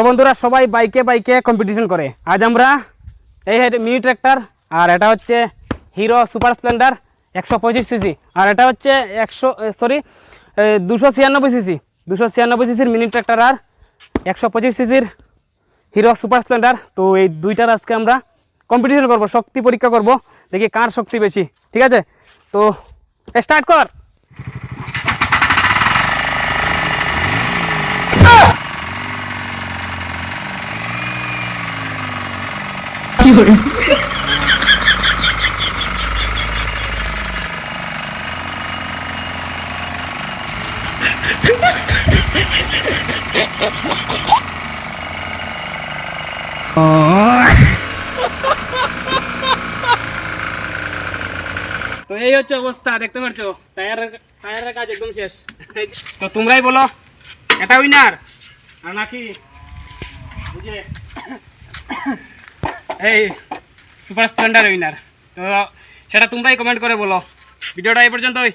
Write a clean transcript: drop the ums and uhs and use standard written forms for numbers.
বন্ধুরা সবাই বাইকে বাইকে কম্পিটিশন করে। আজ আমরা এই মিনি ট্র্যাক্টর, আর এটা হচ্ছে হিরো সুপার স্প্লেন্ডার 125 সিসি, আর এটা হচ্ছে 296 সিসি 296 সিসির মিনি ট্র্যাক্টর আর 125 সিসির হিরো সুপার স্প্লেন্ডার। তো এই দুইটার আজকে আমরা কম্পিটিশন করব, শক্তি পরীক্ষা করব, দেখি কার শক্তি বেশি। ঠিক আছে, তো স্টার্ট কর। তো এই হচ্ছে অবস্থা, দেখতে পাচ্ছ টায়ারের কাজ একদম শেষ। তো তোমরাই বলো এটা উইনার আর নাকি বুঝে এই সুপার স্প্লেন্ডার উইনার। তো সেটা তোমরাই কমেন্ট করে বলো। ভিডিওটা এই পর্যন্তই।